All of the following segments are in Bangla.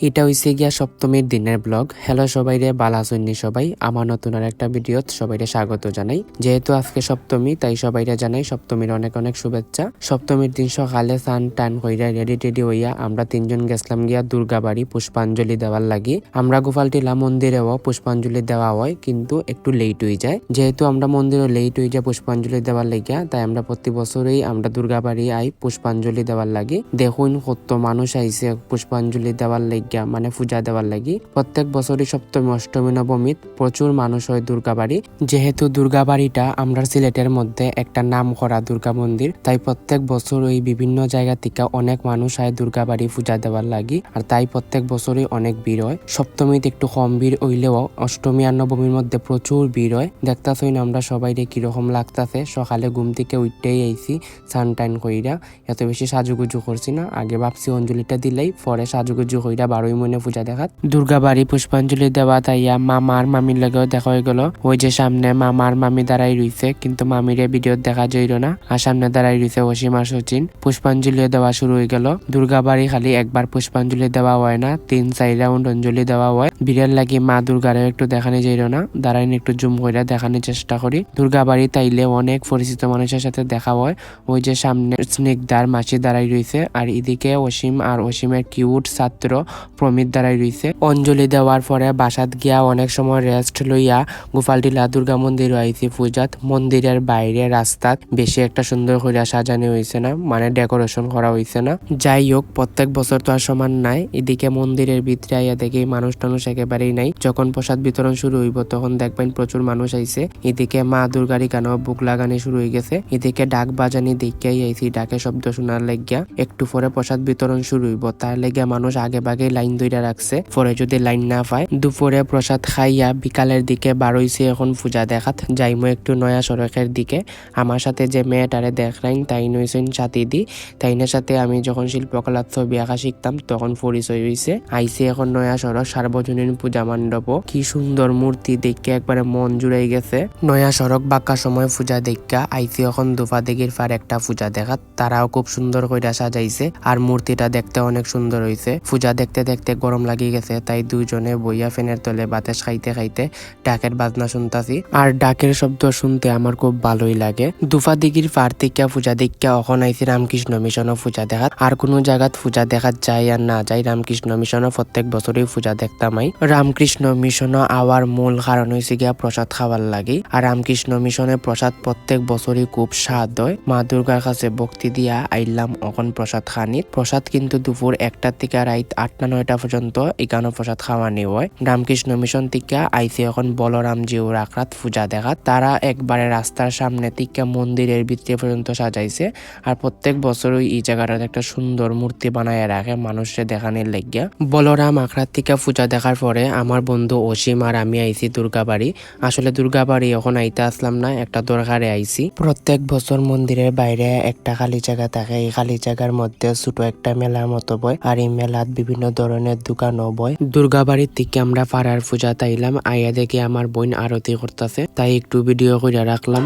এটা হইছে গিয়া সপ্তমীর দিনের ব্লগ। হ্যালো সবাইরে, বালা আছেননি সবাই? আমার নতুন আর একটা ভিডিওত সবাইরে স্বাগত জানাই। যেহেতু আজকে সপ্তমী, তাই সবাইরে জানাই সপ্তমীর অনেক অনেক শুভেচ্ছা। সপ্তমীর দিন সকালে স্নান টান হইয়া রেডি টেডি হইয়া আমরা তিনজন গেছিলাম গিয়া দুর্গাবাড়ি পুষ্পাঞ্জলি দেওয়ার লাগি। আমরা গোপালটিলা মন্দিরেও পুষ্পাঞ্জলি দেওয়া হয়, কিন্তু একটু লেট হয়ে যায়। যেহেতু আমরা মন্দিরে লেট হয়ে যায় পুষ্পাঞ্জলি দেওয়ার লাগিয়া, তাই আমরা প্রতি বছরই আমরা দুর্গাবাড়ি আই পুষ্পাঞ্জলি দেওয়ার লাগি। দেখুন কত মানুষ আইছে পুষ্পাঞ্জলি দেওয়ার লাগিয়া, মানে পূজা দেওয়ার লাগি। প্রত্যেক বছরই সপ্তমী অষ্টমী নবমীত প্রচুর মানুষ হয় দুর্গাবাড়ি। যেহেতু দুর্গাবাড়িটা আমরা সিলেটের মধ্যে একটা নাম করা দুর্গা মন্দির, তাই প্রত্যেক বছর ওই বিভিন্ন জায়গা থেকে অনেক মানুষ হয় দুর্গাবাড়ি পূজা দেওয়ার লাগি। আর তাই প্রত্যেক বছরই অনেক ভিড় হয়। সপ্তমীতে একটু কম ভিড় হইলেও অষ্টমী আর নবমীর মধ্যে প্রচুর ভিড় হয়। দেখতাছই না আমরা সবাই কিরকম লাগতাছে। সকালে ঘুম থেকে উঠতেই আইছি স্নান টান কইরা, এত বেশি সাজুগুজু করছি না। আগে ভাবছি অঞ্জলিটা দিলেই পরে সাজুগুজু কইরা বারোই মনে পূজা দেখাত। দুর্গাবাড়ি পুষ্পাঞ্জলি দেওয়া তাইয়া মামার মামির লগেও দেখা হয়ে গেল। ওই যে সামনে মামার মামি দাঁড়াই রইছে, কিন্তু মামিরে ভিডিও দেখা যাইল না। আর সামনে দাঁড়াই রইছে অসীম আর সচিন। পুষ্পাঞ্জলি দেওয়া শুরু হয়ে গেল। দুর্গাবাড়ি খালি একবার পুষ্পাঞ্জলি দেওয়া হয় না, 3-4 রাউন্ড অঞ্জলি দেওয়া হয়। ভিড়ের লাগি মা দুর্গারে একটু দেখানি যাইল না, দাঁড়াইনি একটু জুম করে দেখানোর চেষ্টা করি। দুর্গাবাড়ি তাইলে অনেক পরিচিত মানুষের সাথে দেখা হয়। ওই যে সামনে স্নিগ্ধার মাসি দাঁড়াই রইছে, আর এদিকে অসীম আর অসীমের কিউট ছাত্র প্রমিত দাঁড়াই রইছে। অঞ্জলি দেওয়ার পরে বাসাত গিয়া অনেক সময় রেস্ট লইয়া গোপালটিলা দুর্গা মন্দির আইছি পূজাত। মন্দিরের বাইরে রাস্তাত বেশি একটা সুন্দর করে সাজানো হয়েছে না, মানে ডেকোরেশন করা হয়েছে না। যাই হোক, প্রত্যেক বছর তো আর সমান নাই। এদিকে মন্দিরের ভিতরে আইয়া দেখি মানুষ টানুষ একেবারেই নাই। যখন প্রসাদ বিতরণ শুরু হইব তখন দেখবেন প্রচুর মানুষ আইছে। এদিকে মা দুর্গার গানও বুক লাগানি শুরু হয়ে গেছে। এদিকে ডাক বাজানি দেখিয়াই আইছি, ডাকে শব্দ শোনার লাগিয়া। একটু পরে প্রসাদ বিতরণ শুরু হইব, তার লাগিয়া মানুষ আগে ভাগে লাইন ধইরা রাখছে। পরে যদি লাইন না পায়, দুপুরে প্রসাদ খাইয়া বিকালের দিকে বারইছে এখন পূজা দেখাত। যাইমো একটু নয়া সড়কের দিকে। আমার সাথে যে মেয়েটারে দেখলাইন তাই নইছেন সাথীদি। তাইনের সাথে আমি যখন শিল্পকলার ছবি আঁকা শিখতাম তখন পরিচয় হইছে। আইসি এখন নয়া সড়ক সার্বজনীন পূজা মণ্ডপ। কি সুন্দর মূর্তি দেখে একবারে মন জুড়াই গেছে। নয়া সড়ক বাঁকা সময় পূজা দেখা আইসি এখন দুফা দিঘির পার একটা পূজা দেখাত। তারাও খুব সুন্দর কইরা সাজাইছে, আর মূর্তিটা দেখতে অনেক সুন্দর হইছে। পূজা দেখতে দেখতে গরম লাগি গেছে, তাই দুইজনে বইয়া ফ্যানের তলে বাতাস খাইতে খাইতে ডাকের বাজনা শুনতাছি। আর ডাকের শব্দ শুনতে আমার খুব ভালোই লাগে। দুফা দিঘির পার থেকে পূজা দেখা এখন আইসি রামকৃষ্ণ মিশনও পূজা দেখাত। আর কোনো জায়গাত পূজা দেখাত যায় আর না যায়, রামকৃষ্ণ মিশনও প্রত্যেক বছরই পূজা দেখতামাই। রামকৃষ্ণ মিশনও আওয়ার মূল কারণ হয়েছে গিয়া প্রসাদ খাওয়ার লাগি। আর রামকৃষ্ণ মিশনের প্রসাদ প্রত্যেক বছরই খুব স্বাদ হয়। মা দুর্গার কাছে ভক্তি দিয়া আইলাম এখন প্রসাদ খানিত। প্রসাদ কিন্তু দুপুর 1টা থেকে রাত 8-9টা পর্যন্ত এখানে প্রসাদ খাওয়ানি হয়। রামকৃষ্ণ মিশন থেকে আইসি এখন বলরাম জিউ রাখরাত পূজা দেখাত। তারা একবারে রাস্তার সামনে থেকে মন্দিরের ভিতরে পর্যন্ত সাজাইছে। আর প্রত্যেক বছরই এই জায়গাটাতে একটা সুন্দর মূর্তি বানায় রাখে মানুষের দেখানোর লাগিয়া। বলরাম আখড়ার থেকে পূজা দেখার পরে আমার বন্ধু অসীম আর আমি আইছি দুর্গাবাড়ি। আসলে দুর্গাবাড়ি এখন আইতে আসলাম না, একটা দরকারে আইছি। প্রত্যেক বছর মন্দিরের বাইরে একটা খালি জায়গা থাকে, এই খালি জায়গার মধ্যে ছোট একটা মেলার মতো বয়। আর এই মেলাত বিভিন্ন ধরনের দোকানও বয়। দুর্গাবাড়ির থেকে আমরা পাড়ার পূজা তাইলাম, আইয়া দেখি আমার বোন আরতি করতেছে, তাই একটু ভিডিও করে রাখলাম।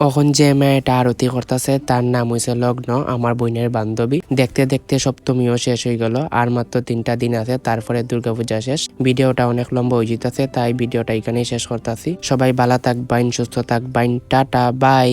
এখন যে মেয়েটা আরতি করতেছে তার নাম হয়েছে লগ্ন, আমার বোনের বান্ধবী। দেখতে দেখতে সপ্তমীও শেষ হয়ে গেল, আর মাত্র 3টা দিন আছে, তারপরে দুর্গাপূজা শেষ। ভিডিওটা অনেক লম্বা হয়ে যেতেছে, তাই ভিডিওটা এখানেই শেষ করতেছি। সবাই ভালো থাকবেন, সুস্থ থাকবেন, টাটা বাই।